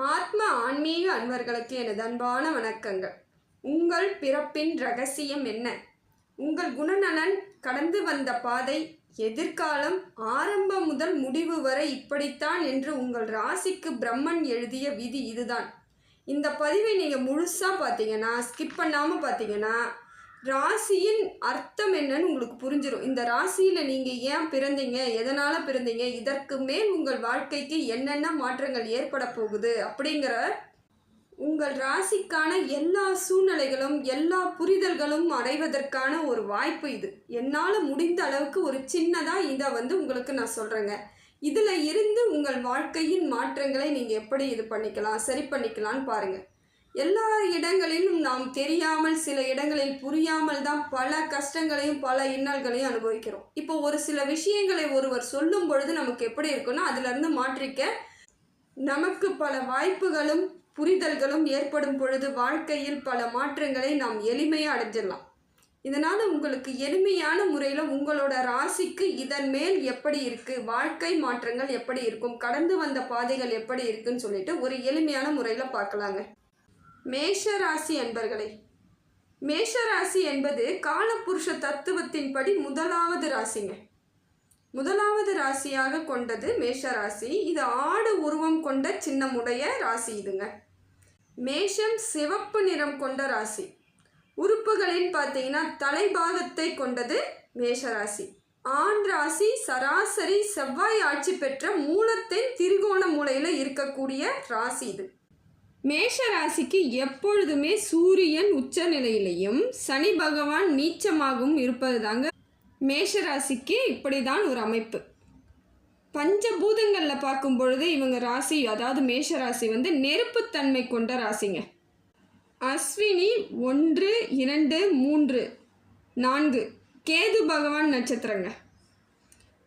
ஆத்ம ஆன்மீக அன்பர்களுக்கு எனது அன்பான வணக்கங்கள். உங்கள் பிறப்பின் ரகசியம் என்ன? உங்கள் குணநலன், கடந்து வந்த பாதை, எதிர்காலம், ஆரம்பம் முதல் முடிவு வரை இப்படித்தான் என்று உங்கள் ராசிக்கு பிரம்மன் எழுதிய விதி இதுதான். இந்த பதிவை நீங்கள் முழுசாக பார்த்தீங்கன்னா, ஸ்கிப் பண்ணாமல் பார்த்தீங்கன்னா, ராசியின் அர்த்தம் என்னன்னு உங்களுக்கு புரிஞ்சிடும். இந்த ராசியில் நீங்கள் ஏன் பிறந்தீங்க, எதனால் பிறந்தீங்க, இதற்கு மேல் உங்கள் வாழ்க்கைக்கு என்னென்ன மாற்றங்கள் ஏற்பட போகுது அப்படிங்கிற உங்கள் ராசிக்கான எல்லா சூழ்நிலைகளும் எல்லா புரிதல்களும் அடைவதற்கான ஒரு வாய்ப்பு இது. என்னால் முடிந்த அளவுக்கு ஒரு சின்னதாக இதை உங்களுக்கு நான் சொல்கிறேங்க. இதில் இருந்து உங்கள் வாழ்க்கையின் மாற்றங்களை நீங்கள் எப்படி இது பண்ணிக்கலாம், சரி பண்ணிக்கலான்னு பாருங்கள். எல்லா இடங்களிலும் நாம் தெரியாமல், சில இடங்களில் புரியாமல் தான் பல கஷ்டங்களையும் பல இன்னல்களையும் அனுபவிக்கிறோம். இப்போ ஒரு சில விஷயங்களை ஒருவர் சொல்லும் பொழுது நமக்கு எப்படி இருக்குன்னா, அதிலிருந்து மாற்றிக்க நமக்கு பல வாய்ப்புகளும் புரிதல்களும் ஏற்படும் பொழுது வாழ்க்கையில் பல மாற்றங்களை நாம் எளிமையாக அடைஞ்சிடலாம். இதனால் உங்களுக்கு எளிமையான முறையில் உங்களோட ராசிக்கு இதன் மேல் எப்படி இருக்குது, வாழ்க்கை மாற்றங்கள் எப்படி இருக்கும், கடந்து வந்த பாதைகள் எப்படி இருக்குன்னு சொல்லிட்டு ஒரு எளிமையான முறையில் பார்க்கலாங்க. மேஷராசி அன்பர்களே, மேஷராசி என்பது காலபுருஷ தத்துவத்தின்படி முதலாவது ராசிங்க. முதலாவது ராசியாக கொண்டது மேஷராசி. இது ஆடு உருவம் கொண்ட சின்னமுடைய ராசி இதுங்க. மேஷம் சிவப்பு நிறம் கொண்ட ராசி. உறுப்புகளில் பார்த்தீங்கன்னா தலைபாகத்தை கொண்டது மேஷராசி. ஆண் ராசி. சராசரி செவ்வாய் ஆட்சி பெற்ற மூலத்தின் திரிகோண மூலையில் இருக்கக்கூடிய ராசி இது. மேஷ ராசிக்கு எப்பொழுதுமே சூரியன் உச்ச நிலையிலையும் சனி பகவான் நீச்சமாகவும் இருப்பது தாங்க மேஷ ராசிக்கு இப்படி தான் ஒரு அமைப்பு. பஞ்சபூதங்களில் பார்க்கும் பொழுது இவங்க ராசி, அதாவது மேஷ ராசி நெருப்புத்தன்மை கொண்ட ராசிங்க. அஸ்வினி 1, 2, 3, 4 கேது பகவான் நட்சத்திரங்க.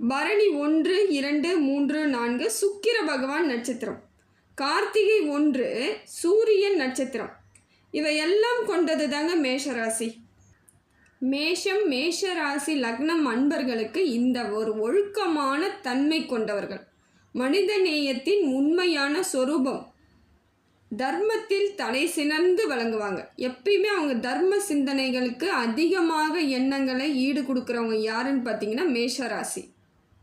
பரணி 1, 2, 3, 4 சுக்கிர பகவான் நட்சத்திரம். கார்த்திகை 1 சூரியன் நட்சத்திரம். இவையெல்லாம் கொண்டது தாங்க மேஷராசி. மேஷம் மேஷராசி லக்னம் அன்பர்களுக்கு இந்த ஒரு ஒழுக்கமான தன்மை கொண்டவர்கள். மனித நேயத்தின் உண்மையான சொரூபம். தர்மத்தில் தலை சினந்து வழங்குவாங்க. எப்பயுமே அவங்க தர்ம சிந்தனைகளுக்கு அதிகமாக எண்ணங்களை ஈடு கொடுக்குறவங்க யாருன்னு பார்த்தீங்கன்னா மேஷராசி.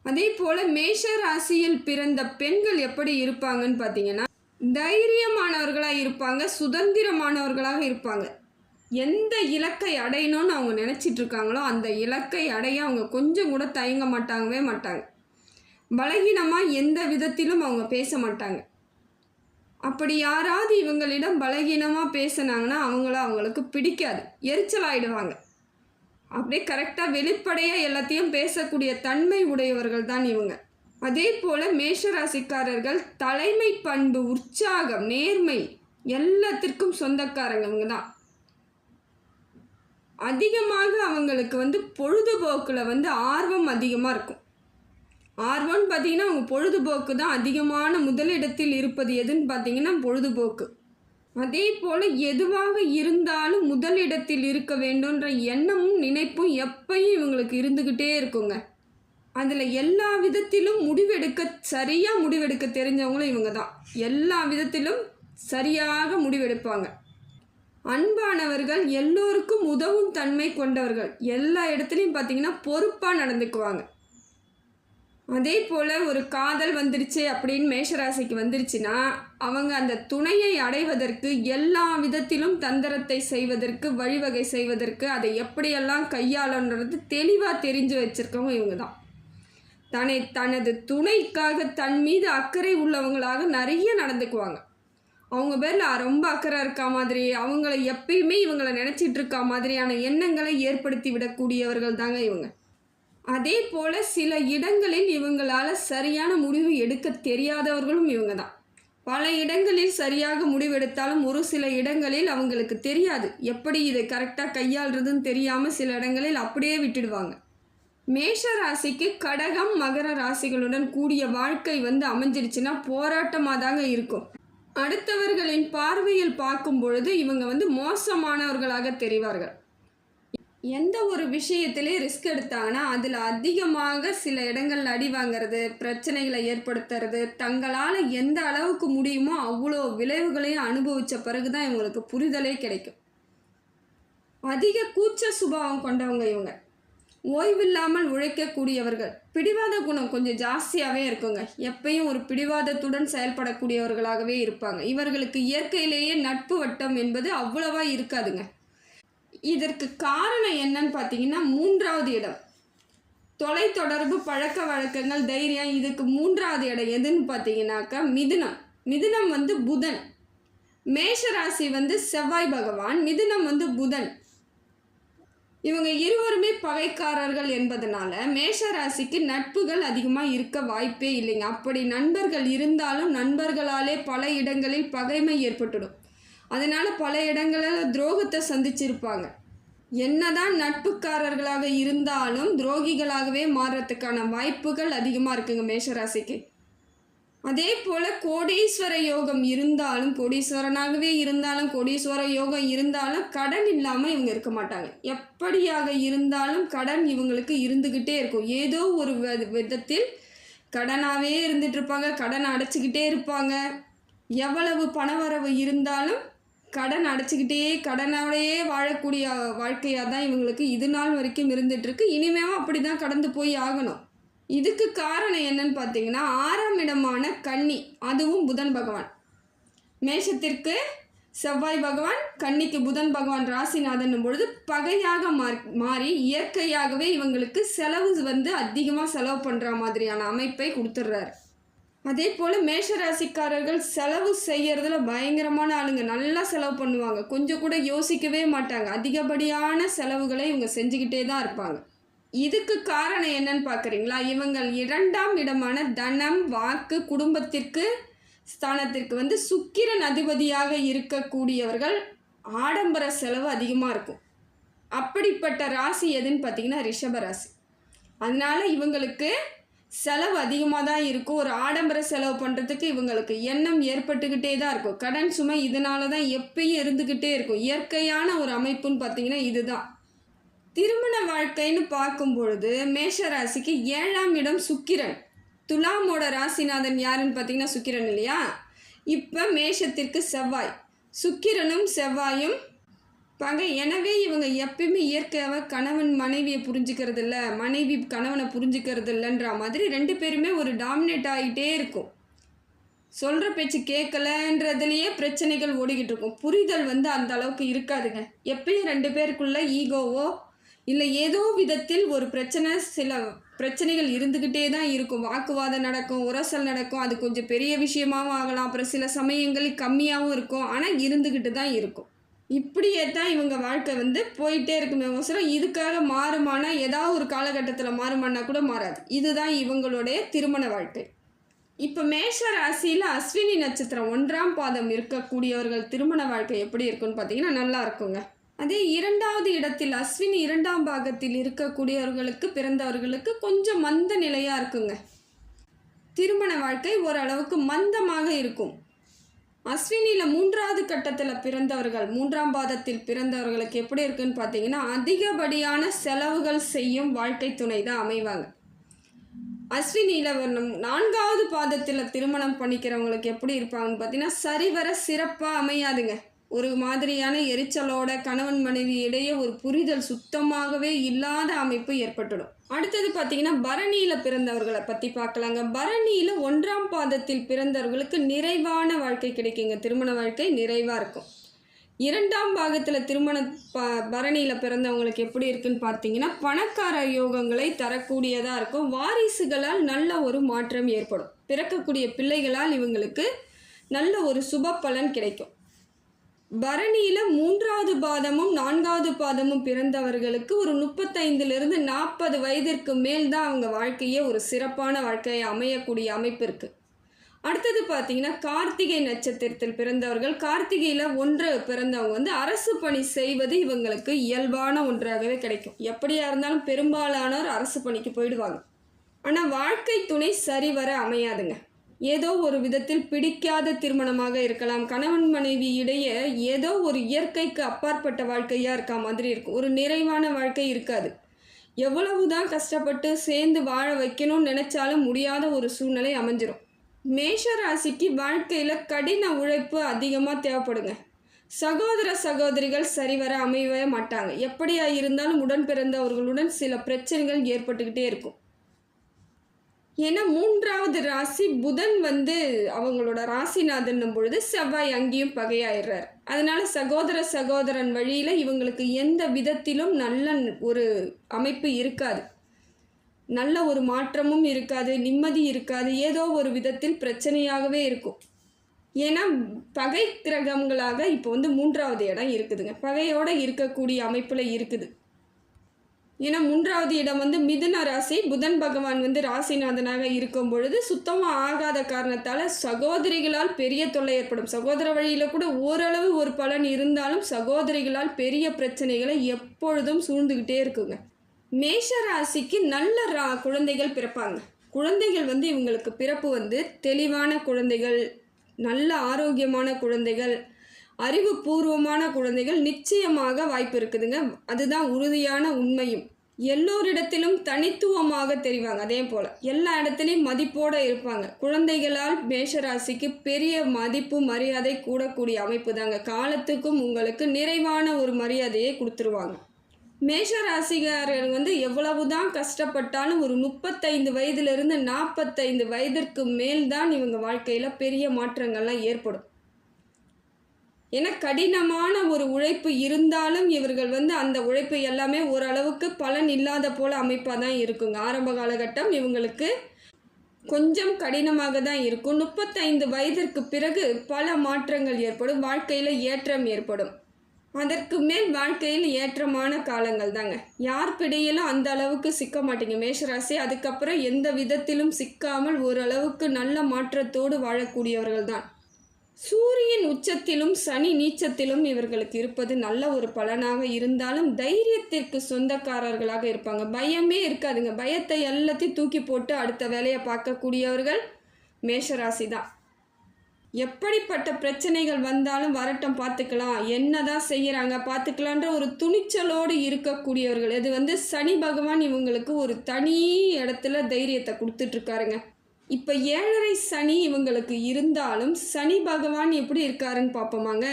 அதே போல் மேஷ ராசியில் பிறந்த பெண்கள் எப்படி இருப்பாங்கன்னு பார்த்தீங்கன்னா, தைரியமானவர்களாக இருப்பாங்க, சுதந்திரமானவர்களாக இருப்பாங்க. எந்த இலக்கை அடையணும்னு அவங்க நினச்சிட்டு இருக்காங்களோ அந்த இலக்கை அடைய அவங்க கொஞ்சம் கூட தயங்க மாட்டாங்க. பலகீனமாக எந்த விதத்திலும் அவங்க பேச மாட்டாங்க. அப்படி யாராவது இவங்களிடம் பலகீனமாக பேசினாங்கன்னா அவங்களுக்கு பிடிக்காது, எரிச்சலாயிடுவாங்க. அப்படியே கரெக்டாக வெளிப்படையாக எல்லாத்தையும் பேசக்கூடிய தன்மை உடையவர்கள் தான் இவங்க. அதே போல் மேஷராசிக்காரர்கள் தலைமை பண்பு, உற்சாகம், நேர்மை எல்லாத்திற்கும் சொந்தக்காரங்க இவங்க தான். அதிகமாக அவங்களுக்கு பொழுதுபோக்கில் ஆர்வம் அதிகமாக இருக்கும். ஆர்வம்னு பார்த்தீங்கன்னா அவங்க பொழுதுபோக்கு தான் அதிகமான முதலிடத்தில் இருப்பது. எதுன்னு பார்த்தீங்கன்னா பொழுதுபோக்கு. அதே போல் எதுவாக இருந்தாலும் முதலிடத்தில் இருக்க வேண்டும்ன்ற எண்ணமும் நினைப்பும் எப்பயும் இவங்களுக்கு இருந்துக்கிட்டே இருக்குங்க. அதில் எல்லா விதத்திலும் சரியாக முடிவெடுக்க தெரிஞ்சவங்களும் இவங்க தான். எல்லா விதத்திலும் சரியாக முடிவெடுப்பாங்க. அன்பானவர்கள், எல்லோருக்கும் உதவும் தன்மை கொண்டவர்கள். எல்லா இடத்துலையும் பார்த்தீங்கன்னா பொறுப்பாக நடந்துக்குவாங்க. அதே போல் ஒரு காதல் வந்துருச்சு அப்படின்னு மேஷராசிக்கு வந்துருச்சுன்னா அவங்க அந்த துணையை அடைவதற்கு எல்லா விதத்திலும் தந்திரத்தை செய்வதற்கு, வழிவகை செய்வதற்கு, அதை எப்படியெல்லாம் கையாளன்றது தெளிவாக தெரிஞ்சு வச்சுருக்கவங்க இவங்க தான். தனது துணைக்காக தன் மீது அக்கறை உள்ளவங்களாக நிறைய நடந்துக்குவாங்க. அவங்க பேரில் ரொம்ப அக்கறை இருக்கா மாதிரி, அவங்கள எப்பயுமே இவங்களை நினச்சிட்டு இருக்கா மாதிரியான எண்ணங்களை ஏற்படுத்தி விடக்கூடியவர்கள் தாங்க இவங்க. அதே போல் சில இடங்களில் இவங்களால் சரியான முடிவு எடுக்க தெரியாதவர்களும் இவங்க தான். பல இடங்களில் சரியாக முடிவெடுத்தாலும் ஒரு சில இடங்களில் அவங்களுக்கு தெரியாது, எப்படி இதை கரெக்டாக கையாளுறதுன்னு தெரியாமல் சில இடங்களில் அப்படியே விட்டுடுவாங்க. மேஷ ராசிக்கு கடகம் மகர ராசிகளுடன் கூடிய வாழ்க்கை அமைஞ்சிருச்சுன்னா போராட்டமாக தாங்க இருக்கும். அடுத்தவர்களின் பார்வையில் பார்க்கும் பொழுது இவங்க மோசமானவர்களாக தெரிவார்கள். எந்த ஒரு விஷயத்திலையும் ரிஸ்க் எடுத்தாங்கன்னா அதில் அதிகமாக சில இடங்கள்ல அடி வாங்கிறது, பிரச்சனைகளை ஏற்படுத்துறது, தங்களால் எந்த அளவுக்கு முடியுமோ அவ்வளோ விளைவுகளையும் அனுபவித்த பிறகு தான் இவங்களுக்கு புரிதலே கிடைக்கும். அதிக கூச்ச சுபாவம் கொண்டவங்க இவங்க. ஓய்வில்லாமல் உழைக்கக்கூடியவர்கள். பிடிவாத குணம் கொஞ்சம் ஜாஸ்தியாகவே இருக்குங்க. எப்பயும் ஒரு பிடிவாதத்துடன் செயல்படக்கூடியவர்களாகவே இருப்பாங்க. இவர்களுக்கு இயற்கையிலேயே நட்பு வட்டம் என்பது அவ்வளவா இருக்காதுங்க. இதற்கு காரணம் என்னன்னு பார்த்தீங்கன்னா 3வது இடம். தொலைத்தொடர்பு, பழக்க வழக்கங்கள், தைரியம். இதுக்கு 3வது இடம் எதுன்னு பார்த்தீங்கன்னாக்கா மிதுனம். மிதுனம் வந்து புதன். மேஷராசி வந்து செவ்வாய் பகவான், மிதுனம் வந்து புதன். இவங்க இருவருமே பகைக்காரர்கள் என்பதனால மேஷராசிக்கு நட்புகள் அதிகமாக இருக்க வாய்ப்பே இல்லைங்க. அப்படி நண்பர்கள் இருந்தாலும் நண்பர்களாலே பல இடங்களில் பகைமை ஏற்பட்டுடும். அதனால் பல இடங்களில் துரோகத்தை சந்திச்சிருப்பாங்க. என்னதான் நட்புக்காரர்களாக இருந்தாலும் துரோகிகளாகவே மாறுறதுக்கான வாய்ப்புகள் அதிகமாக இருக்குங்க மேஷராசிக்கு. அதே போல் கோடீஸ்வர யோகம் இருந்தாலும், கோடீஸ்வரனாகவே இருந்தாலும், கோடீஸ்வர யோகம் இருந்தாலும் கடன் இல்லாமல் இவங்க இருக்க மாட்டாங்க. எப்படியாக இருந்தாலும் கடன் இவங்களுக்கு இருந்துக்கிட்டே இருக்கும். ஏதோ ஒரு விதத்தில் கடனாகவே இருந்துட்டு இருப்பாங்க, கடனை அடைச்சிக்கிட்டே இருப்பாங்க. எவ்வளவு பணவரவு இருந்தாலும் கடன் அடைச்சிக்கிட்டே கடனோடையே வாழக்கூடிய வாழ்க்கையாக தான் இவங்களுக்கு இது நாள் வரைக்கும் இருந்துகிட்ருக்கு. இனிமேவும் அப்படி தான் கடந்து போய் ஆகணும். இதுக்கு காரணம் என்னன்னு பார்த்தீங்கன்னா 6ஆம் இடமான கன்னி, அதுவும் புதன் பகவான். மேஷத்திற்கு செவ்வாய் பகவான், கன்னிக்கு புதன் பகவான் ராசிநாதன் பொழுது பகையாக மாறி இயற்கையாகவே இவங்களுக்கு செலவு வந்து அதிகமாக செலவு பண்ணுற மாதிரியான அமைப்பை கொடுத்துட்றாரு. அதே போல் மேஷராசிக்காரர்கள் செலவு செய்கிறதுல பயங்கரமான ஆளுங்க. நல்லா செலவு பண்ணுவாங்க, கொஞ்சம் கூட யோசிக்கவே மாட்டாங்க. அதிகப்படியான செலவுகளை இவங்க செஞ்சுக்கிட்டே தான் இருப்பாங்க. இதுக்கு காரணம் என்னன்னு பார்க்குறீங்களா? இவங்கள் 2ஆம் இடமான தனம், வாக்கு, குடும்பத்திற்கு ஸ்தானத்திற்கு வந்து சுக்கிரன் அதிபதியாக இருக்கக்கூடியவர்கள். ஆடம்பர செலவு அதிகமாக இருக்கும். அப்படிப்பட்ட ராசி எதுன்னு பார்த்தீங்கன்னா ரிஷப ராசி. அதனால இவங்களுக்கு செலவு அதிகமாக தான் இருக்கும். ஒரு ஆடம்பர செலவு பண்ணுறதுக்கு இவங்களுக்கு எண்ணம் ஏற்பட்டுக்கிட்டே தான் இருக்கும். கடன் சுமை இதனால தான் எப்பயும் இருந்துக்கிட்டே இருக்கும். இயற்கையான ஒரு அமைப்புன்னு பார்த்தீங்கன்னா இதுதான். திருமண வாழ்க்கைன்னு பார்க்கும் பொழுது மேஷராசிக்கு 7ஆம் இடம் சுக்கிரன். துலாமோட ராசிநாதன் யாருன்னு பார்த்தீங்கன்னா சுக்கிரன் இல்லையா? இப்போ மேஷத்திற்கு செவ்வாய். சுக்கிரனும் செவ்வாயும் பகை. எனவே இவங்க எப்பயுமே இயற்கையாக கணவன் மனைவியை புரிஞ்சுக்கிறது இல்லை, மனைவி கணவனை புரிஞ்சுக்கிறது இல்லைன்ற மாதிரி 2 பேருமே ஒரு டாமினேட் ஆகிட்டே இருக்கும். சொல்கிற பேச்சு கேட்கலன்றதுலேயே பிரச்சனைகள் ஓடிக்கிட்டு இருக்கும். புரிதல் வந்து அந்த அளவுக்கு இருக்காதுங்க. எப்பயும் 2 பேருக்குள்ள ஈகோவோ இல்லை ஏதோ விதத்தில் ஒரு பிரச்சனை, சில பிரச்சனைகள் இருந்துக்கிட்டே தான் இருக்கும். வாக்குவாதம் நடக்கும், உரசல் நடக்கும். அது கொஞ்சம் பெரிய விஷயமாகவும் ஆகலாம், அப்புறம் சில சமயங்களில் கம்மியாகவும் இருக்கும். ஆனால் இருந்துக்கிட்டு தான் இருக்கும். இப்படியே தான் இவங்க வாழ்க்கை வந்து போயிட்டே இருக்குமே அவசரம். இதுக்காக மாறுமானா ஏதாவது ஒரு காலகட்டத்தில் மாறுமானா கூட மாறாது. இதுதான் இவங்களுடைய திருமண வாழ்க்கை. இப்போ மேஷ ராசியில் அஸ்வினி நட்சத்திரம் 1ஆம் பாதம் இருக்கக்கூடியவர்கள் திருமண வாழ்க்கை எப்படி இருக்குன்னு பார்த்தீங்கன்னா நல்லா இருக்குங்க. அதே 2வது இடத்தில் அஸ்வினி 2ஆம் பாகத்தில் இருக்கக்கூடியவர்களுக்கு பிறந்தவர்களுக்கு கொஞ்சம் மந்த நிலையாக இருக்குங்க. திருமண வாழ்க்கை ஓரளவுக்கு மந்தமாக இருக்கும். அஸ்வினியில் 3வது கட்டத்தில் பிறந்தவர்கள், 3ஆம் பாதத்தில் பிறந்தவர்களுக்கு எப்படி இருக்குன்னு பார்த்தீங்கன்னா அதிகப்படியான செலவுகள் செய்யும் வாழ்க்கை துணை தான் அமைவாங்க. அஸ்வினியில் 4வது பாதத்தில் திருமணம் பண்ணிக்கிறவங்களுக்கு எப்படி இருப்பாங்கன்னு பார்த்தீங்கன்னா சரிவர சிறப்பாக அமையாதுங்க. ஒரு மாதிரியான எரிச்சலோட கணவன் மனைவி இடையே ஒரு புரிதல் சுத்தமாகவே இல்லாத அமைப்பு ஏற்பட்டுடும். அடுத்தது பார்த்தீங்கன்னா பரணியில் பிறந்தவர்களை பற்றி பார்க்கலாங்க. பரணியில் 1ஆம் பாதத்தில் பிறந்தவர்களுக்கு நிறைவான வாழ்க்கை கிடைக்குங்க. திருமண வாழ்க்கை நிறைவாக இருக்கும். 2ஆம் பாகத்தில் பரணியில் பிறந்தவங்களுக்கு எப்படி இருக்குன்னு பார்த்தீங்கன்னா பணக்கார யோகங்களை தரக்கூடியதாக இருக்கும். வாரிசுகளால் நல்ல ஒரு மாற்றம் ஏற்படும். பிறக்கக்கூடிய பிள்ளைகளால் இவங்களுக்கு நல்ல ஒரு சுப பலன் கிடைக்கும். பரணியில் 3வது பாதமும் 4வது பாதமும் பிறந்தவர்களுக்கு ஒரு 35லிருந்து 40 வயதிற்கு மேல் தான் அவங்க வாழ்க்கையே ஒரு சிறப்பான வாழ்க்கையை அமையக்கூடிய அமைப்பு இருக்குது. அடுத்தது பார்த்தீங்கன்னா கார்த்திகை நட்சத்திரத்தில் பிறந்தவர்கள். கார்த்திகையில் 1 பிறந்தவங்க வந்து அரசு பணி செய்வது இவங்களுக்கு இயல்பான ஒன்றாகவே கிடைக்கும். எப்படியா இருந்தாலும் பெரும்பாலானோர் அரசு பணிக்கு போயிடுவாங்க. ஆனால் வாழ்க்கை துணை சரிவர அமையாதுங்க. ஏதோ ஒரு விதத்தில் பிடிக்காத திருமணமாக இருக்கலாம். கணவன் மனைவி இடையே ஏதோ ஒரு இயற்கைக்கு அப்பாற்பட்ட வாழ்க்கையாக இருக்கா மாதிரி இருக்கும். ஒரு நிறைவான வாழ்க்கை இருக்காது. எவ்வளவுதான் கஷ்டப்பட்டு சேர்ந்து வாழ வைக்கணும்னு நினச்சாலும் முடியாத ஒரு சூழ்நிலை அமைஞ்சிரும். மேஷ ராசிக்கு வாழ்க்கையில் கடின உழைப்பு அதிகமாக தேவைப்படுங்க. சகோதர சகோதரிகள் சரிவர அமையவே மாட்டாங்க. எப்படியா இருந்தாலும் உடன் பிறந்தவர்களுடன் சில பிரச்சனைகள் ஏற்பட்டுக்கிட்டே இருக்கும். ஏன்னா 3வது ராசி புதன் அவங்களோட ராசிநாதன்னும் பொழுது செவ்வாய் அங்கேயும் பகையாயிடுறார். அதனால சகோதரன் வழியில் இவங்களுக்கு எந்த விதத்திலும் நல்ல ஒரு அமைப்பு இருக்காது. நல்ல ஒரு மாற்றமும் இருக்காது, நிம்மதி இருக்காது, ஏதோ ஒரு விதத்தில் பிரச்சனையாகவே இருக்கும். ஏன்னா பகை கிரகங்களாக இப்போ 3வது இடம் இருக்குதுங்க. பகையோடு இருக்கக்கூடிய அமைப்பில் இருக்குது. ஏன்னா 3வது இடம் மிதுன ராசி, புதன் பகவான் ராசிநாதனாக இருக்கும் பொழுது சுத்தமாக ஆகாத காரணத்தால் சகோதரிகளால் பெரிய தொல்லை ஏற்படும். சகோதர வழியில் கூட ஓரளவு ஒரு பலன் இருந்தாலும் சகோதரிகளால் பெரிய பிரச்சனைகளை எப்பொழுதும் சூழ்ந்துக்கிட்டே இருக்குங்க. மேஷ ராசிக்கு நல்ல குழந்தைகள் பிறப்பாங்க. குழந்தைகள் இவங்களுக்கு பிறப்பு தெளிவான குழந்தைகள், நல்ல ஆரோக்கியமான குழந்தைகள், அறிவுபூர்வமான குழந்தைகள் நிச்சயமாக வாய்ப்பு இருக்குதுங்க. அதுதான் உறுதியான உண்மையும். எல்லோரிடத்திலும் தனித்துவமாக தெரிவாங்க. அதே போல் எல்லா இடத்துலையும் மதிப்போடு இருப்பாங்க. குழந்தைகளால் மேஷராசிக்கு பெரிய மதிப்பு மரியாதை கூடக்கூடிய அமைப்பு தாங்க. காலத்துக்கும் உங்களுக்கு நிறைவான ஒரு மரியாதையை கொடுத்துருவாங்க. மேஷ ராசிக்காரர்கள் எவ்வளவுதான் கஷ்டப்பட்டாலும் ஒரு 35 வயதிலிருந்து 45 வயதிற்கு மேல்தான் இவங்க வாழ்க்கையில் பெரிய மாற்றங்கள்லாம் ஏற்படும். ஏன்னா கடினமான ஒரு உழைப்பு இருந்தாலும் இவர்கள் அந்த உழைப்பு எல்லாமே ஓரளவுக்கு பலன் இல்லாத போல அமைப்பாக தான் இருக்குங்க. ஆரம்ப காலகட்டம் இவங்களுக்கு கொஞ்சம் கடினமாக தான் இருக்கும். 35 வயதிற்கு பிறகு பல மாற்றங்கள் ஏற்படும். வாழ்க்கையில் ஏற்றம் ஏற்படும். அதற்கு மேல் வாழ்க்கையில் ஏற்றமான காலங்கள் தாங்க. யார் பிடியிலும் அந்த அளவுக்கு சிக்க மாட்டீங்க மேஷராசி. அதுக்கப்புறம் எந்த விதத்திலும் சிக்காமல் ஓரளவுக்கு நல்ல மாற்றத்தோடு வாழக்கூடியவர்கள் தான். சூரியன் உச்சத்திலும் சனி நீச்சத்திலும் இவர்களுக்கு இருப்பது நல்ல ஒரு பலனாக இருந்தாலும் தைரியத்திற்கு சொந்தக்காரர்களாக இருப்பாங்க. பயமே இருக்காதுங்க. பயத்தை எல்லாத்தையும் தூக்கி போட்டு அடுத்த வேலையை பார்க்கக்கூடியவர்கள் மேஷராசி தான். எப்படிப்பட்ட பிரச்சனைகள் வந்தாலும் வரட்டும், பார்த்துக்கலாம், என்னதான் செய்கிறாங்க பார்த்துக்கலான்ற ஒரு துணிச்சலோடு இருக்கக்கூடியவர்கள். இது சனி பகவான் இவங்களுக்கு ஒரு தனி இடத்துல தைரியத்தை கொடுத்துட்ருக்காருங்க. இப்போ 7.5 சனி இவங்களுக்கு இருந்தாலும் சனி பகவான் எப்படி இருக்காருன்னு பார்ப்போமாங்க.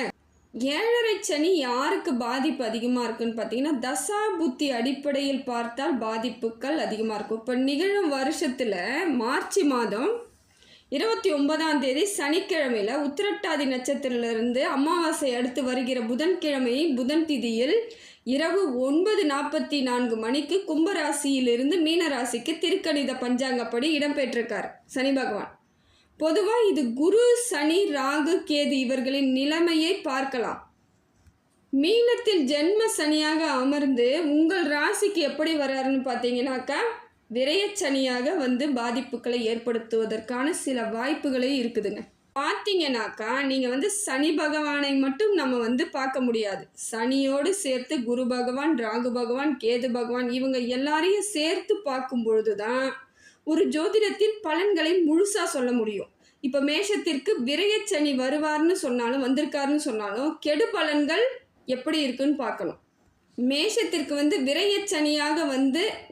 7.5 சனி யாருக்கு பாதிப்பு அதிகமாக இருக்குன்னு பார்த்தீங்கன்னா, தசா புத்தி அடிப்படையில் பார்த்தால் பாதிப்புகள் அதிகமாக இருக்கும். இப்போ நிகழும் வருஷத்தில் மார்ச் மாதம் 29ஆம் தேதி சனிக்கிழமையில் உத்திரட்டாதி நட்சத்திரத்திலிருந்து அமாவாசை அடுத்து வருகிற புதன்கிழமை புதன் திதியில் இரவு 9:44 மணிக்கு கும்பராசியிலிருந்து மீனராசிக்கு திருக்கணித பஞ்சாங்கப்படி இடம்பெற்றிருக்கார் சனி பகவான். பொதுவாக இது குரு, சனி, ராகு, கேது இவர்களின் நிலைமையை பார்க்கலாம். மீனத்தில் ஜென்ம சனியாக அமர்ந்து உங்கள் ராசிக்கு எப்படி வர்றாருன்னு பார்த்தீங்கன்னாக்கா, விரயச்சனியாக பாதிப்புகளை ஏற்படுத்துவதற்கான சில வாய்ப்புகளே இருக்குதுங்க. பார்த்தீங்கன்னாக்கா நீங்கள் சனி பகவானை மட்டும் நம்ம பார்க்க முடியாது. சனியோடு சேர்த்து குரு பகவான், ராகு பகவான், கேது பகவான் இவங்க எல்லாரையும் சேர்த்து பார்க்கும் பொழுது தான் ஒரு ஜோதிடத்தின் பலன்களை முழுசாக சொல்ல முடியும். இப்போ மேஷத்திற்கு விரயச்சனி வருவார்னு சொன்னாலும் வந்திருக்காருன்னு சொன்னாலும் கெடு பலன்கள் எப்படி இருக்குன்னு பார்க்கணும். மேஷத்திற்கு விரயச்சனியாக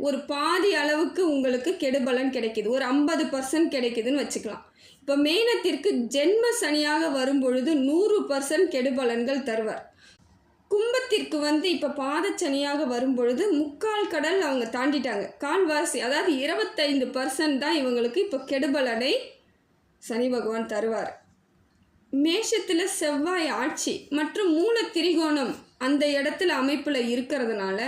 ஒரு பாதி அளவுக்கு உங்களுக்கு கெடுபலன் கிடைக்கிது, ஒரு 50% கிடைக்குதுன்னு வச்சுக்கலாம். இப்போ மீனத்திற்கு ஜென்ம சனியாக வரும்பொழுது 100% கெடுபலன்கள் தருவார். கும்பத்திற்கு இப்போ பாதச்சனியாக வரும்பொழுது முக்கால் கடல் அவங்க தாண்டிட்டாங்க. கால்வாசி, அதாவது 25% தான் இவங்களுக்கு இப்போ கெடுபலனை சனி பகவான் தருவார். மேஷத்தில் செவ்வாய் ஆட்சி மற்றும் மூல திரிகோணம் அந்த இடத்துல அமைப்பில் இருக்கிறதுனால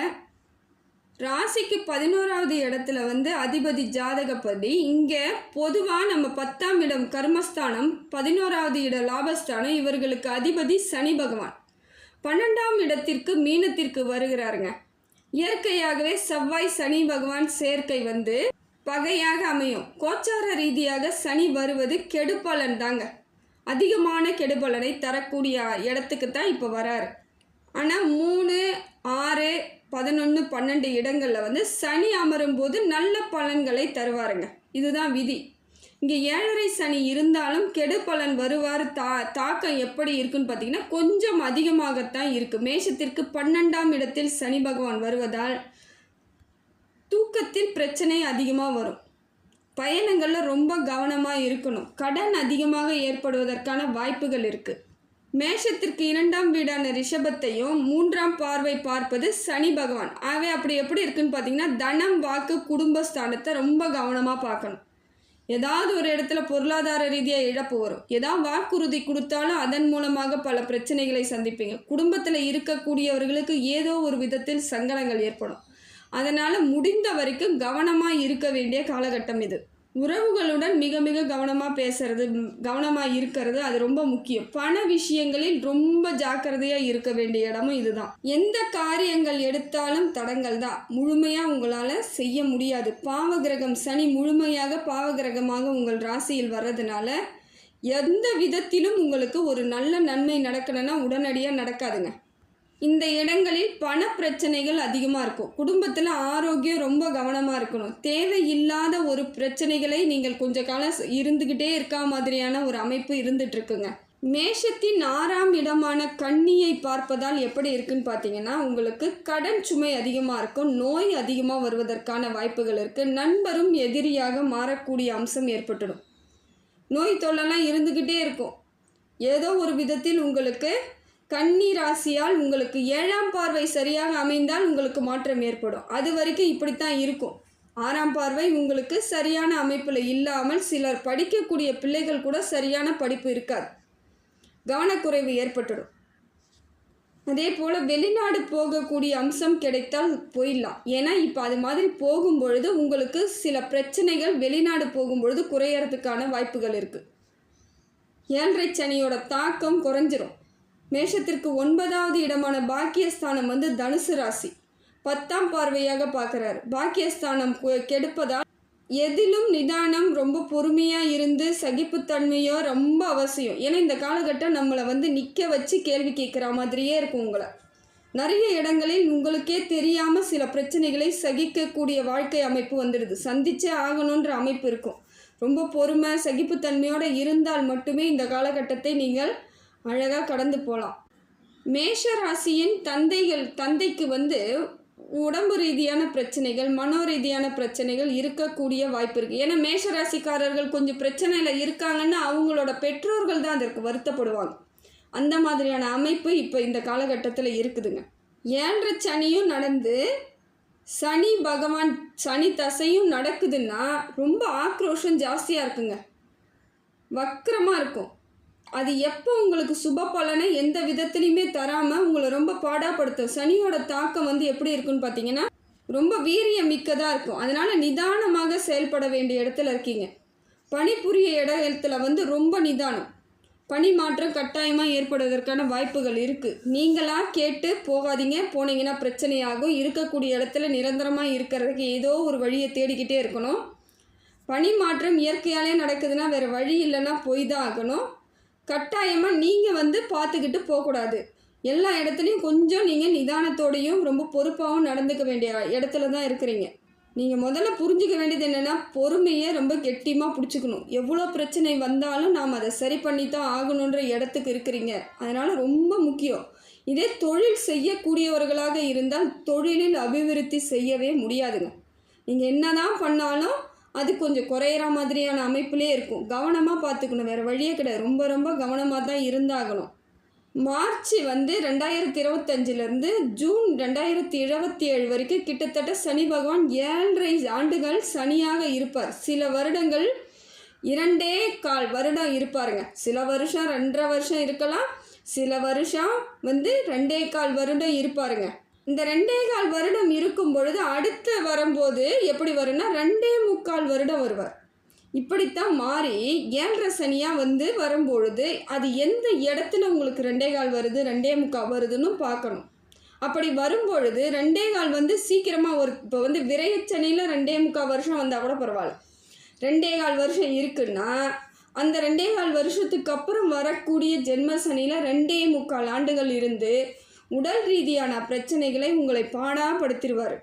ராசிக்கு 11வது இடத்துல அதிபதி ஜாதகப்படி இங்கே பொதுவாக நம்ம 10ஆம் இடம் கர்மஸ்தானம், 11வது இடம் லாபஸ்தானம், இவர்களுக்கு அதிபதி சனி பகவான். 12ஆம் இடத்திற்கு மீனத்திற்கு வருகிறாருங்க. இயற்கையாகவே செவ்வாய் சனி பகவான் சேர்க்கை பகையாக அமையும். கோச்சார ரீதியாக சனி வருவது கெடுபலன் தாங்க. அதிகமான கெடுபலனை தரக்கூடிய இடத்துக்கு தான் இப்போ வராரு. ஆனால் 3, 6, 11, 12 இடங்களில் சனி அமரும் போது நல்ல பலன்களை தருவாருங்க. இதுதான் விதி. இங்கே 7.5 சனி இருந்தாலும் கெடு பலன் வருவார். தாக்கம் எப்படி இருக்குன்னு பார்த்தீங்கன்னா கொஞ்சம் அதிகமாகத்தான் இருக்குது. மேஷத்திற்கு 12ஆம் இடத்தில் சனி பகவான் வருவதால் தூக்கத்தில் பிரச்சனை அதிகமாக வரும். பயணங்களில் ரொம்ப கவனமாக இருக்கணும். கடன் அதிகமாக ஏற்படுவதற்கான வாய்ப்புகள் இருக்குது. மேஷத்திற்கு 2ஆம் வீடான ரிஷபத்தையும் 3ஆம் பார்வை பார்ப்பது சனி பகவான். ஆகவே அப்படி எப்படி இருக்குன்னு பார்த்தீங்கன்னா தனம், வாக்கு, குடும்பஸ்தானத்தை ரொம்ப கவனமாக பார்க்கணும். ஏதாவது ஒரு இடத்துல பொருளாதார ரீதியாக இழப்பு வரும். ஏதாவது வாக்குறுதி கொடுத்தாலும் அதன் மூலமாக பல பிரச்சனைகளை சந்திப்பீங்க. குடும்பத்தில் இருக்கக்கூடியவர்களுக்கு ஏதோ ஒரு விதத்தில் சங்கடங்கள் ஏற்படும். அதனால் முடிந்த வரைக்கும் கவனமாக இருக்க வேண்டிய காலகட்டம் இது. உறவுகளுடன் மிக மிக கவனமாக இருக்கிறது அது ரொம்ப முக்கியம். பண விஷயங்களில் ரொம்ப ஜாக்கிரதையாக இருக்க வேண்டிய இடமும் இதுதான். எந்த காரியங்கள் எடுத்தாலும் தடங்கள் தான். முழுமையாக உங்களால் செய்ய முடியாது. பாவகிரகம் சனி முழுமையாக பாவகிரகமாக உங்கள் ராசியில் வர்றதுனால எந்த விதத்திலும் உங்களுக்கு ஒரு நல்ல நன்மை நடக்கணும்னா உடனடியாக நடக்காதுங்க. இந்த இடங்களில் பண பிரச்சனைகள் அதிகமாக இருக்கும். குடும்பத்தில் ஆரோக்கியம் ரொம்ப கவனமாக இருக்கணும். தேவையில்லாத ஒரு பிரச்சனைகளை நீங்கள் கொஞ்ச காலம் இருந்துக்கிட்டே இருக்கா மாதிரியான ஒரு அமைப்பு இருந்துகிட்ருக்குங்க. மேஷத்தின் 6ஆம் இடமான கன்னியை பார்ப்பதால் எப்படி இருக்குன்னு பார்த்தீங்கன்னா உங்களுக்கு கடன் சுமை அதிகமாக இருக்கும். நோய் அதிகமாக வருவதற்கான வாய்ப்புகள் இருக்குது. நண்பரும் எதிரியாக மாறக்கூடிய அம்சம் ஏற்பட்டுடும். நோய் தொல்லைலாம் இருந்துக்கிட்டே இருக்கும். ஏதோ ஒரு விதத்தில் உங்களுக்கு கன்னி ராசியால் உங்களுக்கு 7ஆம் பார்வை சரியாக அமைந்தால் உங்களுக்கு மாற்றம் ஏற்படும். அது வரைக்கும் இப்படித்தான் இருக்கும். 6ஆம் பார்வை உங்களுக்கு சரியான அமைப்பில் இல்லாமல் சிலர் படிக்கக்கூடிய பிள்ளைகள் கூட சரியான படிப்பு இருக்காது. கவனக்குறைவு ஏற்பட்டுடும். அதே போல் வெளிநாடு போகக்கூடிய அம்சம் கிடைத்தால் போயிடலாம். ஏன்னா இப்போ அது மாதிரி போகும்பொழுது உங்களுக்கு சில பிரச்சனைகள் வெளிநாடு போகும்பொழுது குறையறதுக்கான வாய்ப்புகள் இருக்குது. 7.5 சனியோட தாக்கம் குறைஞ்சிரும். மேஷத்திற்கு 9வது இடமான பாக்கியஸ்தானம் தனுசு ராசி 10ஆம் பார்வையாக பார்க்குறாரு. பாக்கியஸ்தானம் கெடுப்பதால் எதிலும் நிதானம், ரொம்ப பொறுமையாக இருந்து சகிப்புத்தன்மையோ ரொம்ப அவசியம். ஏன்னா இந்த காலகட்டம் நம்மளை நிற்க வச்சு கேள்வி கேட்குற மாதிரியே இருக்கும். உங்களை நிறைய இடங்களில் உங்களுக்கே தெரியாமல் சில பிரச்சனைகளை சகிக்கக்கூடிய வாழ்க்கை அமைப்பு வந்துடுது. சந்திச்சே ஆகணுன்ற அமைப்பு இருக்கும். ரொம்ப பொறுமை சகிப்புத்தன்மையோடு இருந்தால் மட்டுமே இந்த காலகட்டத்தை நீங்கள் அழகாக கடந்து போகலாம். மேஷ ராசியின் தந்தைக்கு உடம்பு ரீதியான பிரச்சனைகள், மனோ ரீதியான பிரச்சனைகள் இருக்கக்கூடிய வாய்ப்பு இருக்குது. ஏன்னா மேஷ ராசிக்காரர்கள் கொஞ்சம் பிரச்சனையில் இருக்காங்கன்னா அவங்களோட பெற்றோர்கள் தான் அதற்கு வருத்தப்படுவாங்க. அந்த மாதிரியான அமைப்பு இப்போ இந்த காலகட்டத்தில் இருக்குதுங்க. 7.5 சனியும் நடந்து சனி பகவான் சனி தசையும் நடக்குதுன்னா ரொம்ப ஆக்ரோஷம் ஜாஸ்தியாக இருக்குங்க. வக்கரமாக இருக்கும். அது எப்போ உங்களுக்கு சுப பலனை எந்த விதத்துலையுமே தராமல் உங்களை ரொம்ப பாடாப்படுத்தும். சனியோட தாக்கம் எப்படி இருக்குன்னு பார்த்தீங்கன்னா ரொம்ப வீரியம் மிக்கதாக இருக்கும். அதனால் நிதானமாக செயல்பட வேண்டிய இடத்துல இருக்கீங்க. பணிபுரிய இடத்துல ரொம்ப நிதானம். பணி மாற்றம் கட்டாயமாக ஏற்படுவதற்கான வாய்ப்புகள் இருக்குது. நீங்களாக கேட்டு போகாதீங்க. போனீங்கன்னா பிரச்சனையாகும். இருக்கக்கூடிய இடத்துல நிரந்தரமாக இருக்கிறதுக்கு ஏதோ ஒரு வழியை தேடிக்கிட்டே இருக்கணும். பணி மாற்றம் இயற்கையாலே நடக்குதுன்னா வேறு வழி இல்லைன்னா போய் தான் ஆகணும். கட்டாயமாக நீங்கள் பார்த்துக்கிட்டு போகக்கூடாது. எல்லா இடத்துலையும் கொஞ்சம் நீங்கள் நிதானத்தோடையும் ரொம்ப பொறுப்பாகவும் நடந்துக்க வேண்டிய இடத்துல தான் இருக்கிறீங்க. நீங்கள் முதல்ல புரிஞ்சிக்க வேண்டியது என்னென்னா பொறுமையை ரொம்ப கெட்டியமாக பிடிச்சிக்கணும். எவ்வளோ பிரச்சனை வந்தாலும் நாம் அதை சரி பண்ணி தான் ஆகணுன்ற இடத்துக்கு இருக்கிறீங்க. அதனால் ரொம்ப முக்கியம். இதே தொழில் செய்யக்கூடியவர்களாக இருந்தால் தொழிலில் அபிவிருத்தி செய்யவே முடியாதுங்க. நீங்கள் என்ன தான் பண்ணாலும் அது கொஞ்சம் குறையிற மாதிரியான அமைப்பிலே இருக்கும். கவனமாக பார்த்துக்கணும். வேறு வழியே கிடையாது. ரொம்ப ரொம்ப கவனமாக தான் இருந்தாகணும். மார்ச் 2025லேருந்து ஜூன் 2027 வரைக்கும் கிட்டத்தட்ட சனி பகவான் 7.5 ஆண்டுகள் சனியாக இருப்பார். சில வருடங்கள் 2.25 வருடம் இருப்பாருங்க. சில வருஷம் 2.5 வருஷம் இருக்கலாம். சில வருஷம் 2.25 வருடம் இருப்பாருங்க. இந்த 2.25 வருடம் இருக்கும் பொழுது அடுத்து வரும்போது எப்படி வரும்னா 2.25 வருடம் வருவார். இப்படித்தான் மாறி 7.5 சனியாக வரும்பொழுது அது எந்த இடத்துல உங்களுக்கு 2.25 வருது 2.25 வருதுன்னு பார்க்கணும். அப்படி வரும்பொழுது 2.25 சீக்கிரமாக இப்போ விரையச்சனியில் 2.25 வருஷம் வந்தால் கூட பரவாயில்ல. 2.25 வருஷம் இருக்குன்னா அந்த 2.25 வருஷத்துக்கு அப்புறம் வரக்கூடிய ஜென்ம சனியில் 2.25 ஆண்டுகள் இருந்து உடல் ரீதியான பிரச்சனைகளை உங்களை பாடாப்படுத்திடுவார்.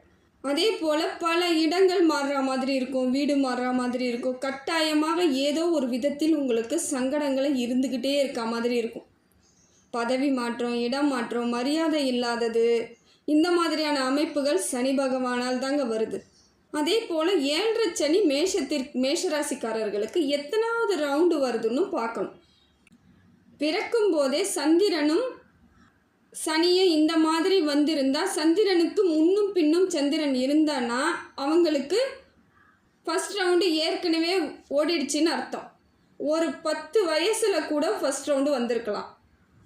அதே போல் பல இடங்கள் மாறுற மாதிரி இருக்கும், வீடு மாறுற மாதிரி இருக்கும். கட்டாயமாக ஏதோ ஒரு விதத்தில் உங்களுக்கு சங்கடங்களை இருந்துக்கிட்டே இருக்க மாதிரி இருக்கும். பதவி மாற்றம், இடம் மாற்றம், மரியாதை இல்லாதது, இந்த மாதிரியான அமைப்புகள் சனி பகவானால் தாங்க வருது. அதே போல் 7.5 சனி மேஷராசிக்காரர்களுக்கு எத்தனாவது ரவுண்டு வருதுன்னு பார்க்கணும். பிறக்கும் போதே சந்திரனும் சனியை இந்த மாதிரி வந்திருந்தால், சந்திரனுக்கு முன்னும் பின்னும் சந்திரன் இருந்தான்னா அவங்களுக்கு ஃபஸ்ட் ரவுண்டு ஏற்கனவே ஓடிடுச்சின்னு அர்த்தம். ஒரு 10 வயசில் கூட ஃபஸ்ட் ரவுண்டு வந்திருக்கலாம்.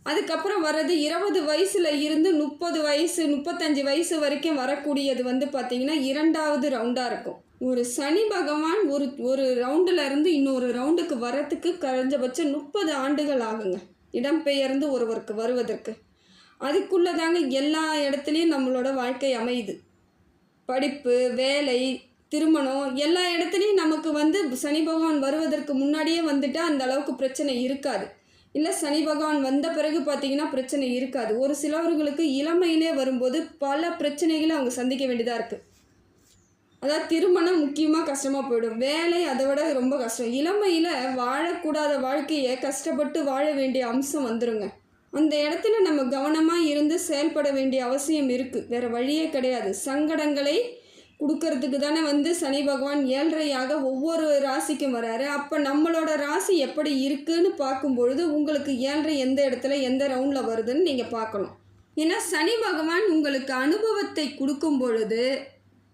அதுக்கப்புறம் வர்றது 20 வயசில் இருந்து 30 வயசு 35 வயசு வரைக்கும் வரக்கூடியது பார்த்திங்கன்னா 2வது ரவுண்டாக இருக்கும். ஒரு சனி பகவான் ஒரு ரவுண்டில் இருந்து இன்னொரு ரவுண்டுக்கு வர்றதுக்கு குறைஞ்சபட்சம் 30 ஆண்டுகள் ஆகுங்க, இடம்பெயர்ந்து ஒருவருக்கு வருவதற்கு. அதுக்குள்ளே தாங்க எல்லா இடத்துலையும் நம்மளோட வாழ்க்கை அமையுது. படிப்பு, வேலை, திருமணம், எல்லா இடத்துலையும் நமக்கு சனி பகவான் வருவதற்கு முன்னாடியே வந்துட்டால் அந்த அளவுக்கு பிரச்சனை இருக்காது. இல்லை சனி பகவான் வந்த பிறகு பார்த்திங்கன்னா பிரச்சனை இருக்காது. ஒரு சிலவர்களுக்கு இளமையிலே வரும்போது பல பிரச்சனைகளை அவங்க சந்திக்க வேண்டியதாக இருக்குது. அதாவது திருமணம் முக்கியமாக கஷ்டமாக போயிடும், வேலை அதை விட ரொம்ப கஷ்டம். இளமையில் வாழக்கூடாத வாழ்க்கையை கஷ்டப்பட்டு வாழ வேண்டிய அம்சம் வந்துருங்க. அந்த இடத்துல நம்ம கவனமாக இருந்து செயல்பட வேண்டிய அவசியம் இருக்குது, வேறு வழியே கிடையாது. சங்கடங்களை கொடுக்கறதுக்கு தானே சனி பகவான் 7.5ஆக ஒவ்வொரு ராசிக்கும் வராரு. அப்போ நம்மளோட ராசி எப்படி இருக்குன்னு பார்க்கும்பொழுது உங்களுக்கு 7.5 எந்த இடத்துல எந்த ரவுண்டில் வருதுன்னு நீங்கள் பார்க்கணும். ஏன்னா சனி பகவான் உங்களுக்கு அனுபவத்தை கொடுக்கும் பொழுது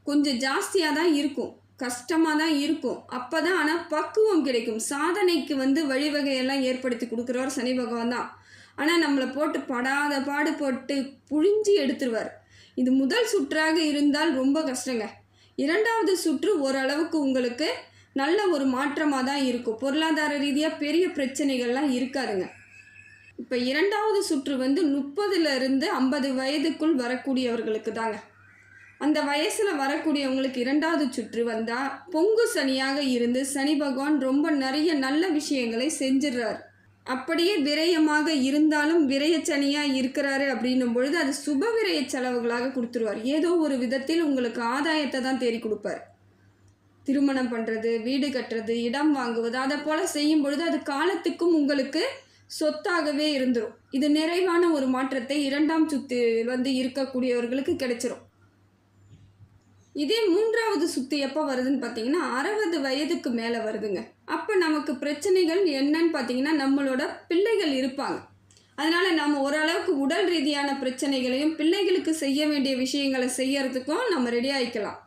கொஞ்சம் ஜாஸ்தியாக தான் இருக்கும், கஷ்டமாக தான் இருக்கும். அப்போ தான் ஆனால் பக்குவம் கிடைக்கும். சாதனைக்கு வழிவகையெல்லாம் ஏற்படுத்தி கொடுக்குறவர் சனி பகவான் தான். ஆனால் நம்மளை போட்டு படாத பாடு போட்டு புழிஞ்சி எடுத்துருவார். இது முதல் சுற்றாக இருந்தால் ரொம்ப கஷ்டங்க. 2வது சுற்று ஓரளவுக்கு உங்களுக்கு நல்ல ஒரு மாற்றமாக தான் இருக்கும். பொருளாதார ரீதியாக பெரிய பிரச்சனைகள்லாம் இருக்காதுங்க. இப்போ 2வது சுற்று 30லேருந்து 50 வயதுக்குள் வரக்கூடியவர்களுக்கு தாங்க. அந்த வயசில் வரக்கூடியவங்களுக்கு 2வது சுற்று வந்தால் பொங்கு சனியாக இருந்து சனி பகவான் ரொம்ப நிறைய நல்ல விஷயங்களை செஞ்சிடுறார். அப்படியே விரயமாக இருந்தாலும் விரயச்சனியாக இருக்கிறாரு அப்படின்னும் பொழுது அது சுப விரய செலவுகளாக கொடுத்துருவார். ஏதோ ஒரு விதத்தில் உங்களுக்கு ஆதாயத்தை தான் தேடி கொடுப்பார். திருமணம் பண்ணுறது, வீடு கட்டுறது, இடம் வாங்குவது, அதை போல் செய்யும் பொழுது அது காலத்துக்கும் உங்களுக்கு சொத்தாகவே இருந்துடும். இது நிறைவான ஒரு மாற்றத்தை 2ஆம் சுத்து இருக்கக்கூடியவர்களுக்கு கிடைச்சிரும். இதே 3வது சுத்து எப்போ வருதுன்னு பார்த்தீங்கன்னா 60 வயதுக்கு மேலே வருதுங்க. அப்போ நமக்கு பிரச்சனைகள் என்னன்னு பார்த்தீங்கன்னா நம்மளோட பிள்ளைகள் இருப்பாங்க. அதனால் நம்ம ஓரளவுக்கு உடல் ரீதியான பிரச்சனைகளையும் பிள்ளைகளுக்கு செய்ய வேண்டிய விஷயங்களை செய்யறதுக்கும் நம்ம ரெடி ஆகிக்கலாம்.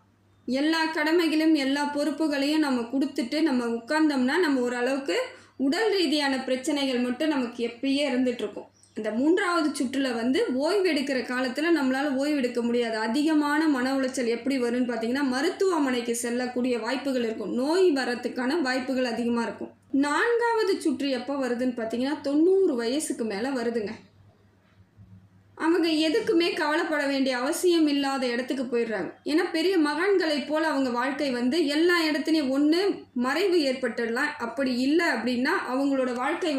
எல்லா கடமைகளையும் எல்லா பொறுப்புகளையும் நம்ம கொடுத்துட்டு நம்ம உட்கார்ந்தோம்னா நம்ம ஓரளவுக்கு உடல் ரீதியான பிரச்சனைகள் மட்டும் நமக்கு எப்பயே இருந்துகிட்ருக்கும். இந்த 3வது சுற்றில் ஓய்வு எடுக்கிற காலத்தில் நம்மளால் ஓய்வு எடுக்க முடியாது. அதிகமான மன உளைச்சல் எப்படி வரும்னு பார்த்தீங்கன்னா மருத்துவமனைக்கு செல்லக்கூடிய வாய்ப்புகள் இருக்கும், நோய் வரத்துக்கான வாய்ப்புகள் அதிகமாக இருக்கும். 4வது சுற்று எப்போ வருதுன்னு பார்த்தீங்கன்னா 90 வயசுக்கு மேலே வருதுங்க. அவங்க எதுக்குமே கவலைப்பட வேண்டிய அவசியம் இல்லாத இடத்துக்கு போயிடுறாங்க. ஏன்னா பெரிய மகான்களைப் போல் அவங்க வாழ்க்கை எல்லா இடத்துலையும் ஒன்று மறைவு ஏற்பட்டுடலாம். அப்படி இல்லை அப்படின்னா அவங்களோட வாழ்க்கை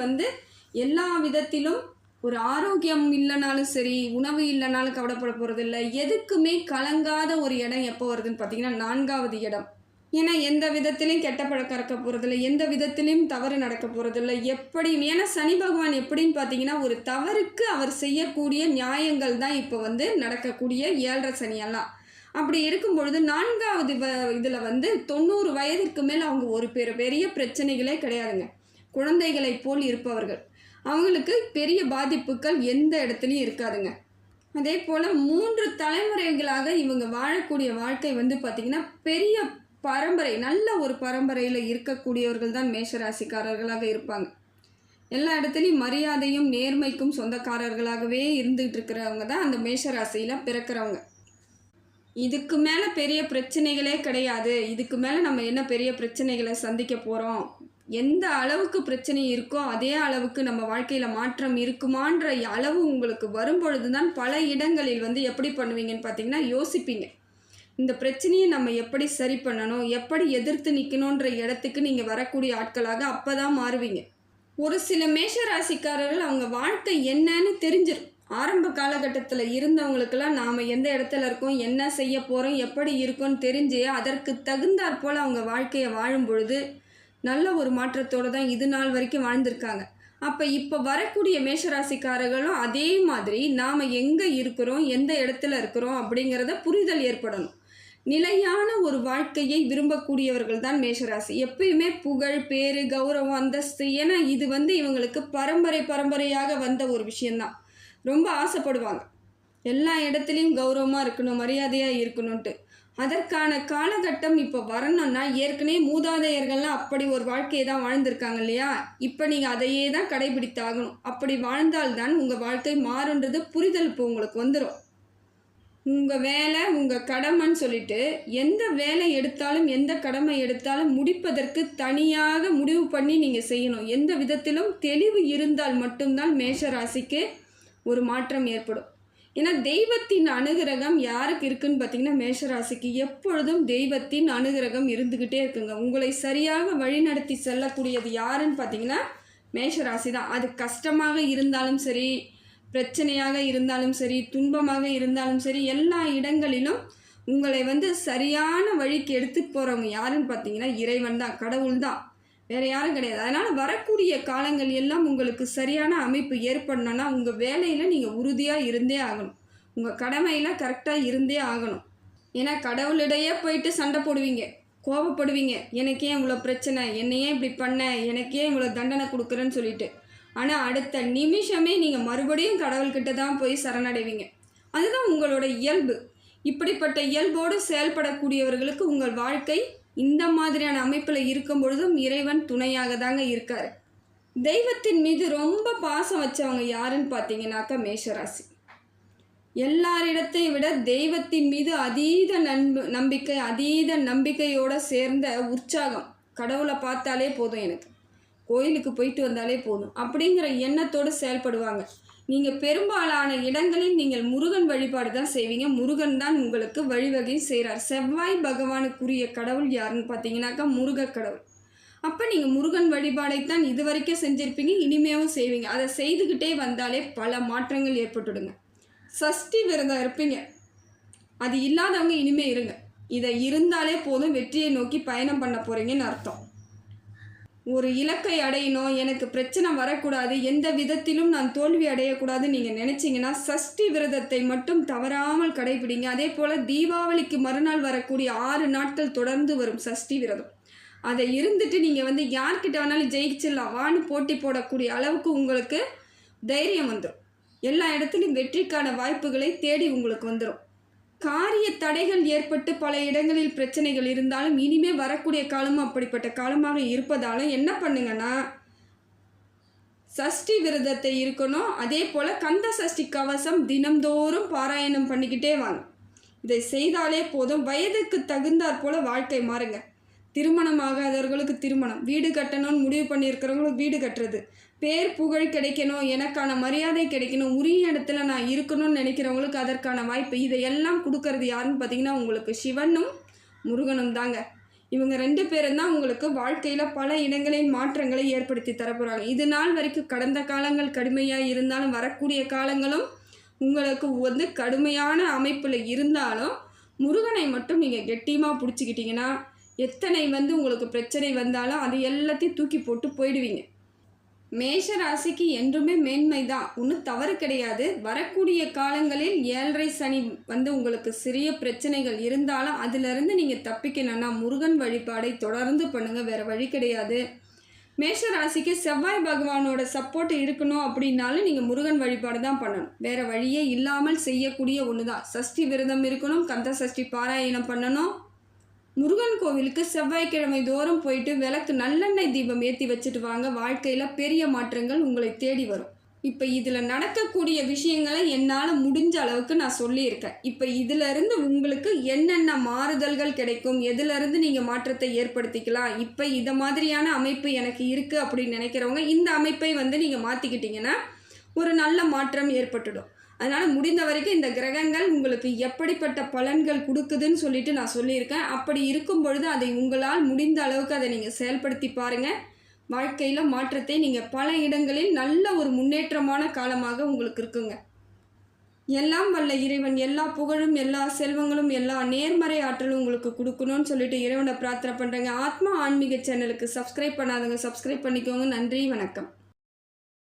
எல்லா விதத்திலும் ஒரு ஆரோக்கியம் இல்லைனாலும் சரி, உணவு இல்லைனாலும் கவலைப்பட போகிறதில்ல. எதுக்குமே கலங்காத ஒரு இடம் எப்போ வருதுன்னு பார்த்தீங்கன்னா 4வது இடம். ஏன்னா எந்த விதத்திலையும் கெட்ட பழக்கம் இருக்க போகிறதில்ல, எந்த விதத்திலையும் தவறு நடக்க போகிறதில்ல. எப்படி ஏன்னா சனி பகவான் எப்படின்னு பார்த்தீங்கன்னா ஒரு தவறுக்கு அவர் செய்யக்கூடிய நியாயங்கள் தான் இப்போ நடக்கக்கூடிய 7.5 சனியெல்லாம். அப்படி இருக்கும் பொழுது 4வது இதில் 90 வயதிற்கு மேல் அவங்க ஒரு பெரிய பிரச்சனைகளே கிடையாதுங்க. குழந்தைகளை போல் இருப்பவர்கள், அவங்களுக்கு பெரிய பாதிப்புகள் எந்த இடத்துலையும் இருக்காதுங்க. அதே போல் 3 தலைமுறைகளாக இவங்க வாழக்கூடிய வாழ்க்கை பார்த்திங்கன்னா பெரிய பரம்பரை, நல்ல ஒரு பரம்பரையில் இருக்கக்கூடியவர்கள் தான் மேஷராசிக்காரர்களாக இருப்பாங்க. எல்லா இடத்துலையும் மரியாதையும் நேர்மைக்கும் சொந்தக்காரர்களாகவே இருந்துகிட்டு இருக்கிறவங்க தான் அந்த மேஷராசியில் பிறக்கிறவங்க. இதுக்கு மேலே பெரிய பிரச்சனைகளே கிடையாது, இதுக்கு மேலே நம்ம என்ன பெரிய பிரச்சனைகளை சந்திக்க போகிறோம், எந்த அளவுக்கு பிரச்சனை இருக்கோ அதே அளவுக்கு நம்ம வாழ்க்கையில் மாற்றம் இருக்குமான்ற அளவு உங்களுக்கு வரும்பொழுது தான் பல இடங்களில் எப்படி பண்ணுவீங்கன்னு பார்த்தீங்கன்னா யோசிப்பீங்க. இந்த பிரச்சனையை நம்ம எப்படி சரி பண்ணணும், எப்படி எதிர்த்து நிற்கணுன்ற இடத்துக்கு நீங்கள் வரக்கூடிய ஆட்களாக அப்போ தான் மாறுவீங்க. ஒரு சில மேஷ ராசிக்காரர்கள் அவங்க வாழ்க்கை என்னன்னு தெரிஞ்சிடும். ஆரம்ப காலகட்டத்தில் இருந்தவங்களுக்கெல்லாம் நாம் எந்த இடத்துல இருக்கோம், என்ன செய்ய போகிறோம், எப்படி இருக்கோன்னு தெரிஞ்சு அதற்கு தகுந்தாற் போல் அவங்க வாழ்க்கையை வாழும் பொழுது நல்ல ஒரு மாற்றத்தோடு தான் இது நாள் வரைக்கும் வாழ்ந்திருக்காங்க. அப்போ இப்போ வரக்கூடிய மேஷராசிக்காரர்களும் அதே மாதிரி நாம் எங்கே இருக்கிறோம், எந்த இடத்துல இருக்கிறோம் அப்படிங்கிறத புரிதல் ஏற்படணும். நிலையான ஒரு வாழ்க்கையை விரும்பக்கூடியவர்கள் தான் மேஷராசி. எப்பயுமே புகழ், பேரு, கௌரவம், அந்தஸ்து, ஏன்னா இது இவங்களுக்கு பரம்பரையாக வந்த ஒரு விஷயந்தான். ரொம்ப ஆசைப்படுவாங்க எல்லா இடத்துலையும் கௌரவமாக இருக்கணும், மரியாதையாக இருக்கணும்ன்ட்டு. அதற்கான காலகட்டம் இப்போ வரணும்னா ஏற்கனவே மூதாதையர்கள்லாம் அப்படி ஒரு வாழ்க்கையை தான் வாழ்ந்திருக்காங்க இல்லையா? இப்போ நீங்கள் அதையே தான் கடைபிடித்தாகணும். அப்படி வாழ்ந்தால்தான் உங்கள் வாழ்க்கை மாறுன்றது புரிதல் இப்போ உங்களுக்கு வந்துடும். உங்கள் வேலை உங்கள் கடமைன்னு சொல்லிட்டு எந்த வேலை எடுத்தாலும் எந்த கடமை எடுத்தாலும் முடிப்பதற்கு தனியாக முடிவு பண்ணி நீங்கள் செய்யணும். எந்த விதத்திலும் தெளிவு இருந்தால் மட்டும்தான் மேஷ ராசிக்கு ஒரு மாற்றம் ஏற்படும். ஏன்னா தெய்வத்தின் அனுகிரகம் யாருக்கு இருக்குன்னு பார்த்தீங்கன்னா மேஷராசிக்கு எப்பொழுதும் தெய்வத்தின் அனுகிரகம் இருந்துக்கிட்டே இருக்குங்க. உங்களை சரியாக வழிநடத்தி செல்லக்கூடியது யாருன்னு பார்த்தீங்கன்னா மேஷராசி தான். அது கஷ்டமாக இருந்தாலும் சரி, பிரச்சனையாக இருந்தாலும் சரி, துன்பமாக இருந்தாலும் சரி, எல்லா இடங்களிலும் உங்களை சரியான வழிக்கு எடுத்துகிட்டு போகிறவங்க யாருன்னு பார்த்தீங்கன்னா இறைவன் தான், கடவுள் தான், வேறு யாரும் கிடையாது. அதனால் வரக்கூடிய காலங்கள் எல்லாம் உங்களுக்கு சரியான அமைப்பு ஏற்படணும்னா உங்கள் வேலையில் நீங்கள் உறுதியாக இருந்தே ஆகணும். உங்கள் கடமையில் கரெக்டாக இருந்தே ஆகணும். ஏன்னா கடவுளிடையே போயிட்டு சண்டை போடுவீங்க, கோபப்படுவீங்க, எனக்கே இவ்வளோ பிரச்சனை, என்னையே இப்படி பண்ண, எனக்கே இவ்வளோ தண்டனை கொடுக்குறேன்னு சொல்லிட்டு. ஆனால் அடுத்த நிமிஷமே நீங்கள் மறுபடியும் கடவுள்கிட்ட தான் போய் சரணடைவீங்க. அதுதான் உங்களோட இயல்பு. இப்படிப்பட்ட இயல்போடு செயல்படக்கூடியவர்களுக்கு உங்கள் வாழ்க்கை இந்த மாதிரியான அமைப்பில் இருக்கும் பொழுதும் இறைவன் துணையாக தாங்க இருக்கார். தெய்வத்தின் மீது ரொம்ப பாசம் வச்சவங்க யாருன்னு பார்த்தீங்கன்னாக்கா மேஷராசி. எல்லாரிடத்தையும் விட தெய்வத்தின் மீது அதீத நம்பிக்கையோடு சேர்ந்த உற்சாகம். கடவுளை பார்த்தாலே போதும், எனக்கு கோயிலுக்கு போயிட்டு வந்தாலே போதும் அப்படிங்கிற எண்ணத்தோடு செயல்படுவாங்க. நீங்கள் பெரும்பாலான இடங்களில் நீங்கள் முருகன் வழிபாடு தான் செய்வீங்க. முருகன் தான் உங்களுக்கு வழிவகை செய்கிறார். செவ்வாய் பகவானுக்குரிய கடவுள் யாருன்னு பார்த்தீங்கன்னாக்கா முருக கடவுள். அப்போ நீங்கள் முருகன் வழிபாடைத்தான் இது வரைக்கும் செஞ்சுருப்பீங்க, இனிமேவும் செய்வீங்க. அதை செய்துக்கிட்டே வந்தாலே பல மாற்றங்கள் ஏற்பட்டுடுங்க. சஷ்டி விரதம் இருப்பீங்க, அது இல்லாதவங்க இனிமேல் இருங்க. இதை இருந்தாலே போதும், வெற்றியை நோக்கி பயணம் பண்ண போகிறீங்கன்னு அர்த்தம். ஒரு இலக்கை அடையணும், எனக்கு பிரச்சனை வரக்கூடாது, எந்த விதத்திலும் நான் தோல்வி அடையக்கூடாதுன்னு நீங்கள் நினச்சிங்கன்னா சஷ்டி விரதத்தை மட்டும் தவறாமல் கடைபிடிங்க. அதே போல் தீபாவளிக்கு மறுநாள் வரக்கூடிய 6 நாட்கள் தொடர்ந்து வரும் சஷ்டி விரதம். அதை இருந்துட்டு நீங்கள் யார்கிட்ட வேணாலும் ஜெயிச்சிடலாம் வான்னு போட்டி போடக்கூடிய அளவுக்கு உங்களுக்கு தைரியம் வந்துடும். எல்லா இடத்துலையும் வெற்றிக்கான வாய்ப்புகளை தேடி உங்களுக்கு வந்துடும். காரிய தடைகள் ஏற்பட்டு பல இடங்களில் பிரச்சனைகள் இருந்தாலும் இனிமே வரக்கூடிய காலமும் அப்படிப்பட்ட காலமாக இருப்பதாலும் என்ன பண்ணுங்கன்னா சஷ்டி விரதத்தை இருக்கணும். அதே போல் கந்த சஷ்டி கவசம் தினம்தோறும் பாராயணம் பண்ணிக்கிட்டே வாங்க. இதை செய்தாலே போதும், வயதுக்கு தகுந்தாற் போல் வாழ்க்கை மாறுங்க. திருமணமாகாதவர்களுக்கு திருமணம், வீடு கட்டணும்னு முடிவு பண்ணியிருக்கிறவங்களுக்கு வீடு கட்டுறது, பேர் புகழ் கிடைக்கணும், எனக்கான மரியாதை கிடைக்கணும், உரிய இடத்துல நான் இருக்கணும்னு நினைக்கிறவங்களுக்கு அதற்கான வாய்ப்பு. இதையெல்லாம் கொடுக்கறது யாருன்னு பார்த்தீங்கன்னா உங்களுக்கு சிவனும் முருகனும் தாங்க. இவங்க 2 பேரும் தான் உங்களுக்கு வாழ்க்கையில் பல இடங்களில் மாற்றங்களை ஏற்படுத்தி தரப்போகிறாங்க. இது நாள் வரைக்கும் கடந்த காலங்கள் கடுமையாக இருந்தாலும் வரக்கூடிய காலங்களும் உங்களுக்கு கடுமையான அமைப்பில் இருந்தாலும் முருகனை மட்டும் நீங்கள் கெட்டியமாக பிடிச்சிக்கிட்டிங்கன்னா எத்தனை உங்களுக்கு பிரச்சனை வந்தாலும் அது எல்லாத்தையும் தூக்கி போட்டு போயிடுவீங்க. மேஷ ராசிக்கு என்றுமே மேன்மை தான், ஒன்றும் தவறு கிடையாது. வரக்கூடிய காலங்களில் 7.5 சனி உங்களுக்கு சிறிய பிரச்சனைகள் இருந்தாலும் அதிலிருந்து நீங்கள் தப்பிக்கணும்னா முருகன் வழிபாடை தொடர்ந்து பண்ணுங்கள், வேறு வழி கிடையாது. மேஷ ராசிக்கு செவ்வாய் பகவானோட சப்போர்ட் இருக்கணும் அப்படின்னாலும் நீங்கள் முருகன் வழிபாடு தான் பண்ணணும், வேறு வழியே இல்லாமல் செய்யக்கூடிய ஒன்று தான். சஷ்டி விரதம் இருக்கணும், கந்த சஷ்டி பாராயணம் பண்ணணும். முருகன் கோவிலுக்கு செவ்வாய்க்கிழமை தோறும் போயிட்டு விளக்கு நல்லெண்ணெய் தீபம் ஏற்றி வச்சுட்டு வாங்க. வாழ்க்கையில் பெரிய மாற்றங்கள் உங்களை தேடி வரும். இப்போ இதில் நடக்கக்கூடிய விஷயங்களை என்னால் முடிஞ்ச அளவுக்கு நான் சொல்லியிருக்கேன். இப்போ இதிலிருந்து உங்களுக்கு என்னென்ன மாறுதல்கள் கிடைக்கும், எதிலிருந்து நீங்கள் மாற்றத்தை ஏற்படுத்திக்கலாம், இப்போ இதை மாதிரியான அமைப்பு எனக்கு இருக்குது அப்படின்னு நினைக்கிறவங்க இந்த அமைப்பை நீங்கள் மாற்றிக்கிட்டிங்கன்னா ஒரு நல்ல மாற்றம் ஏற்பட்டுடும். அதனால் முடிந்த வரைக்கும் இந்த கிரகங்கள் உங்களுக்கு எப்படிப்பட்ட பலன்கள் கொடுக்குதுன்னு சொல்லிட்டு நான் சொல்லியிருக்கேன். அப்படி இருக்கும் பொழுது அதை உங்களால் முடிந்த அளவுக்கு அதை நீங்கள் செயல்படுத்தி பாருங்கள். வாழ்க்கையில் மாற்றத்தை நீங்கள் பல இடங்களில் நல்ல ஒரு முன்னேற்றமான காலமாக உங்களுக்கு இருக்குங்க. எல்லாம் வல்ல இறைவன் எல்லா புகழும் எல்லா செல்வங்களும் எல்லா நேர்மறை ஆற்றலும் உங்களுக்கு கொடுக்கணும்னு சொல்லிட்டு இறைவனை பிரார்த்தனை பண்ணுறேங்க. ஆத்மா ஆன்மீக சேனலுக்கு சப்ஸ்கிரைப் பண்ணாதவங்க சப்ஸ்கிரைப் பண்ணிக்கோங்க. நன்றி, வணக்கம்.